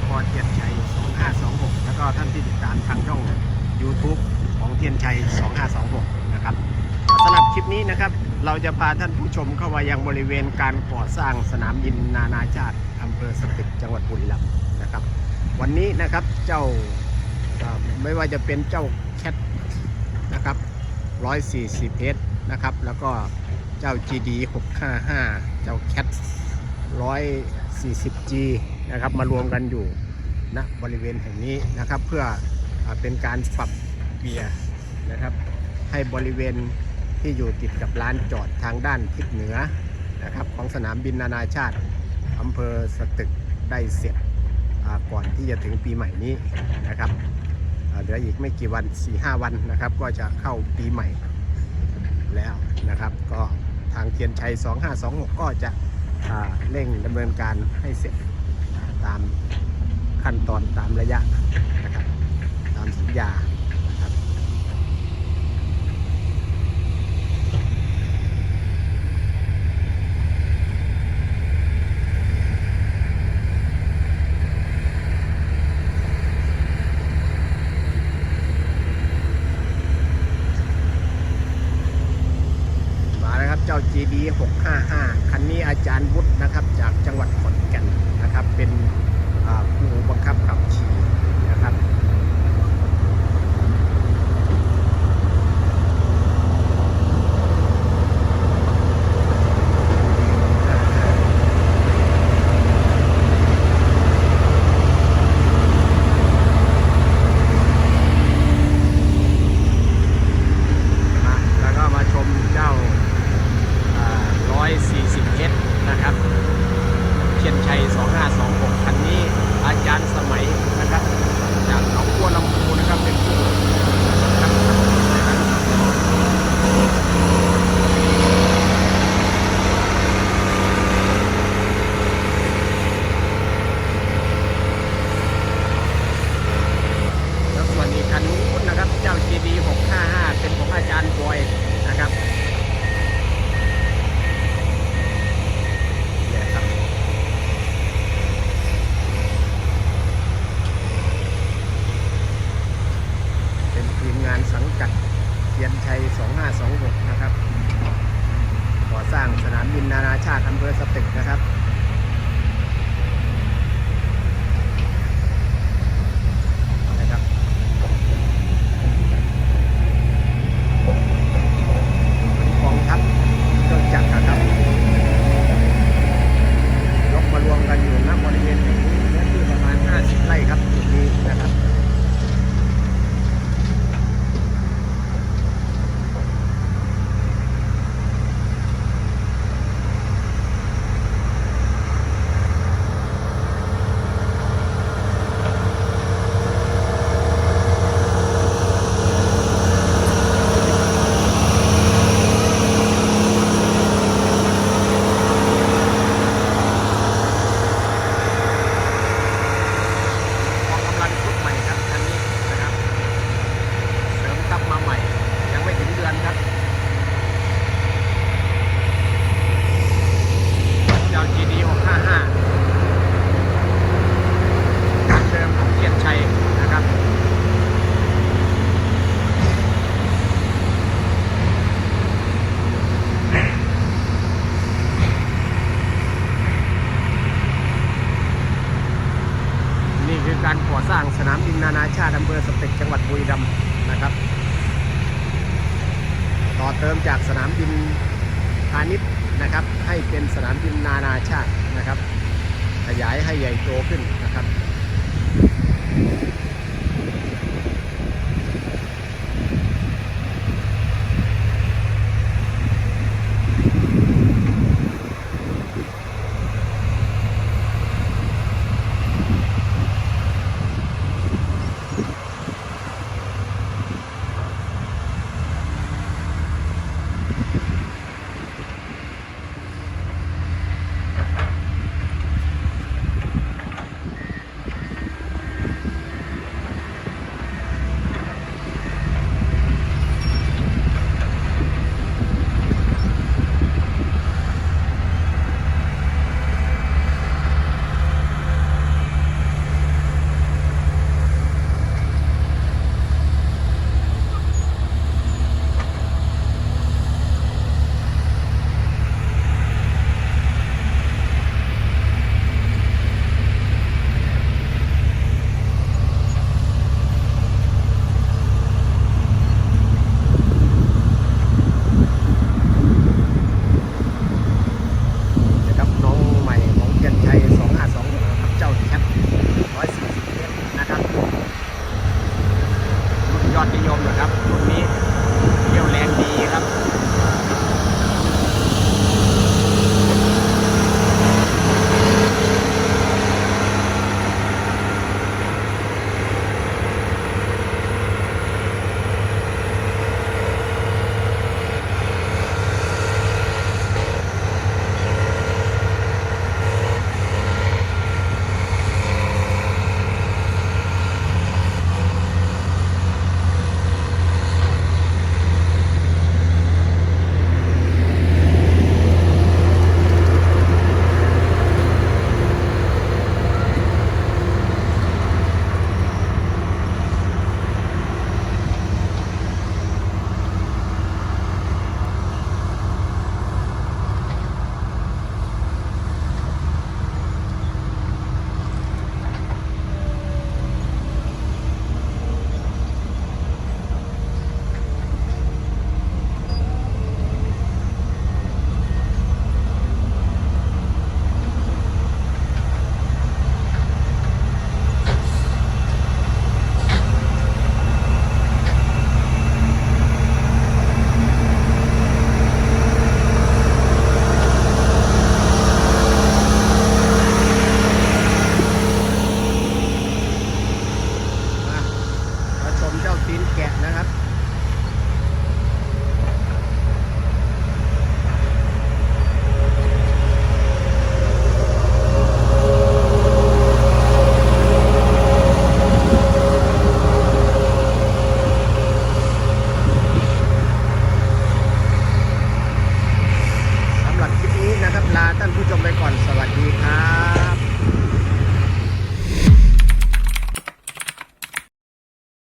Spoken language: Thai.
กเทียนชัย2526แล้วก็ท่านที่ติดตามทางช่อง YouTube ของเทียนชัย2526นะครับสำหรับคลิปนี้นะครับเราจะพาท่านผู้ชมเข้ามายังบริเวณการก่อสร้างสนามบินนานาชาติอำเภอสตึกจังหวัดบุรีรัมย์นะครับวันนี้นะครับเจ้าไม่ว่าจะเป็นเจ้าแคทนะครับ140 เอสนะครับแล้วก็เจ้า GD 655เจ้าแคท140G นะครับมารวมกันอยู่ณบริเวณแห่งนี้นะครับเพื่อเป็นการปรับเกียร์นะครับให้บริเวณที่อยู่ติดกับลานจอดทางด้านทิศเหนือนะครับของสนามบินนานาชาติอำเภอสตึกได้เสร็จก่อนที่จะถึงปีใหม่นี้นะครับเหลืออีกไม่กี่วัน 4-5 วันนะครับก็จะเข้าปีใหม่แล้วนะครับก็ทางเทียนชัย2526ก็จะเร่งดำเนินการให้เสร็จตามขั้นตอนตามระยะนะครับตามสัญญานะครับเจ้า GD 655คันนี้อาจารย์วุฒินะครับจากจังหวัดขอนแก่นนะครับเป็นผู้บังคับขับขี่นะครับแล้วก็มาชมเจ้า140 เอสนะครับเทียนชัย2526คันนี้อาจารย์สมัยนะครับจากหนองบัวลำพูนะครับเป็นผู้นะครับแล้วส่วนอีกคันนู้นนะครับเจ้า GD 655เป็นของอาจารย์บอยนะครับงานสังกัดเทียนชัย2526นะครับก่อสร้างสนามบินนานาชาติอำเภอสตึกนะครับนะครับกองทัพเครื่องจักรนะครับยกมารวมกันอยู่ณบริเวณแห่งนี้เนื้อที่ประมาณ50 ไร่ครับจุดนี้นะครับการก่อสร้างสนามบินนานาชาติอำเภอสตึกจังหวัดบุรีรัมย์นะครับต่อเติมจากสนามบินพาณิชย์นะครับให้เป็นสนามบินนานาชาตินะครับขยายให้ใหญ่โตขึ้นนะครับ